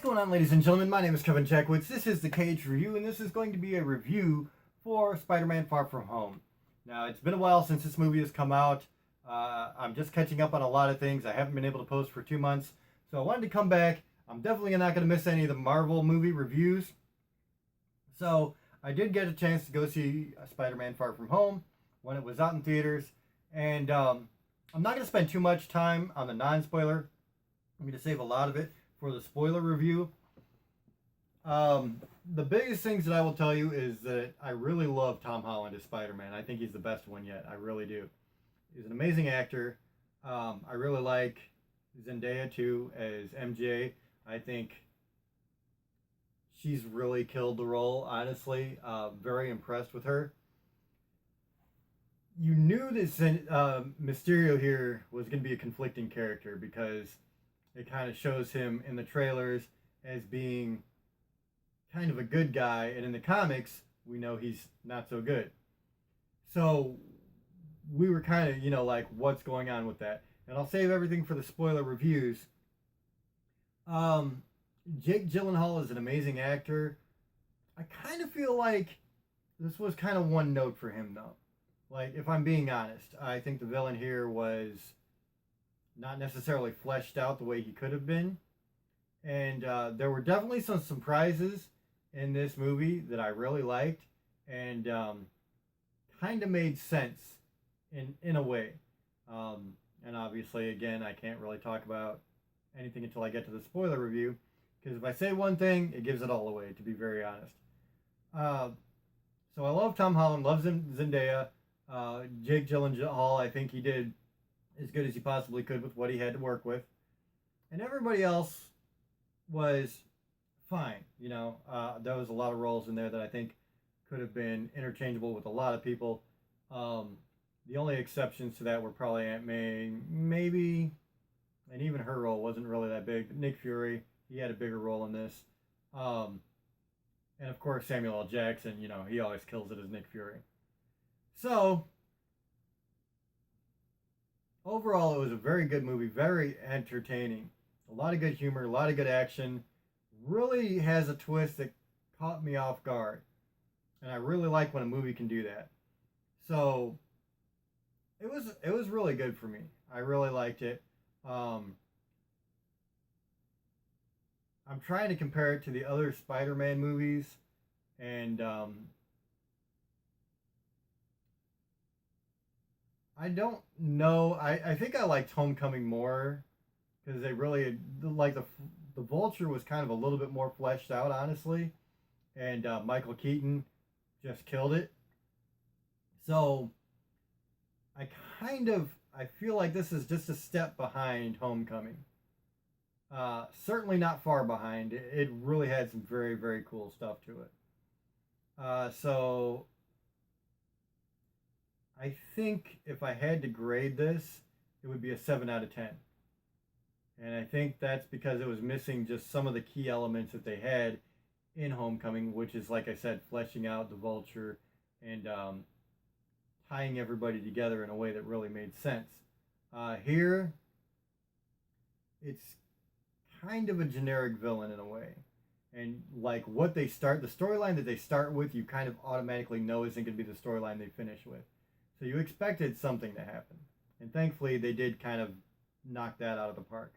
going on, ladies and gentlemen? My name is Kevin Jackwitz. This is the Kaged review, and this is going to be a review for Spider-Man Far From Home. Now, it's been a while since this movie has come out. I'm just catching up on a lot of things. I haven't been able to post for 2 months, so I wanted to come back. I'm definitely not going to miss any of the Marvel movie reviews. So, I did get a chance to go see Spider-Man Far From Home when it was out in theaters, and I'm not going to spend too much time on the non-spoiler. I'm going to save a lot of it for the spoiler review. The biggest things that I will tell you is that I really love Tom Holland as Spider-Man. I think he's the best one yet. I really do. He's an amazing actor. I really like Zendaya too as MJ. I think she's really killed the role, honestly. Very impressed with her. You knew that Mysterio here was going to be a conflicting character because it kind of shows him in the trailers as being kind of a good guy, and in the comics, we know he's not so good. So we were kind of, like, what's going on with that? And I'll save everything for the spoiler reviews. Jake Gyllenhaal is an amazing actor. I kind of feel like this was kind of one note for him, though. Like, if I'm being honest, I think the villain here was not necessarily fleshed out the way he could have been. And there were definitely some surprises in this movie that I really liked and kind of made sense in a way. And obviously, again, I can't really talk about anything until I get to the spoiler review, because if I say one thing, it gives it all away, to be very honest. So I love Tom Holland, love Zendaya. Jake Gyllenhaal, I think he did as good as he possibly could with what he had to work with. And everybody else was fine. There was a lot of roles in there that I think could have been interchangeable with a lot of people. The only exceptions to that were probably Aunt May, maybe, and even her role wasn't really that big. But Nick Fury, he had a bigger role in this. And of course, Samuel L. Jackson, he always kills it as Nick Fury. So, overall, it was a very good movie, very entertaining. A lot of good humor, a lot of good action. Really has a twist that caught me off guard. And I really like when a movie can do that. So, it was really good for me. I really liked it. I'm trying to compare it to the other Spider-Man movies, and I don't know. I think I liked Homecoming more because they really, like, the Vulture was kind of a little bit more fleshed out, honestly, and Michael Keaton just killed it. So I feel like this is just a step behind Homecoming. Certainly not far behind. It really had some very, very cool stuff to it. So I think if I had to grade this, it would be a 7 out of 10. And I think that's because it was missing just some of the key elements that they had in Homecoming, which is, like I said, fleshing out the Vulture and tying everybody together in a way that really made sense. Here, it's kind of a generic villain in a way. And like what they start, the storyline that they start with, you kind of automatically know isn't going to be the storyline they finish with. So you expected something to happen. And thankfully, they did kind of knock that out of the park.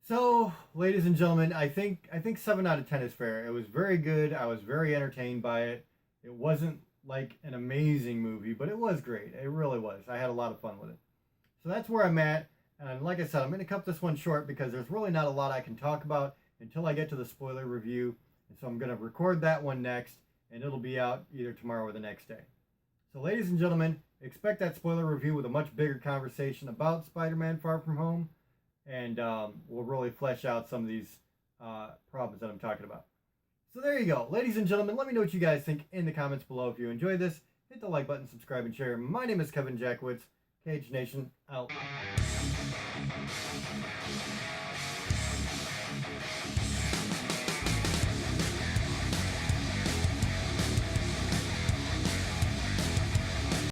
So, ladies and gentlemen, I think 7 out of 10 is fair. It was very good. I was very entertained by it. It wasn't like an amazing movie, but it was great. It really was. I had a lot of fun with it. So that's where I'm at. And like I said, I'm going to cut this one short because there's really not a lot I can talk about until I get to the spoiler review. And so I'm going to record that one next, and it'll be out either tomorrow or the next day. So ladies and gentlemen, expect that spoiler review with a much bigger conversation about Spider-Man Far From Home. And we'll really flesh out some of these problems that I'm talking about. So there you go. Ladies and gentlemen, let me know what you guys think in the comments below. If you enjoyed this, hit the like button, subscribe, and share. My name is Kevin Jackwitz. Kaged Nation, out.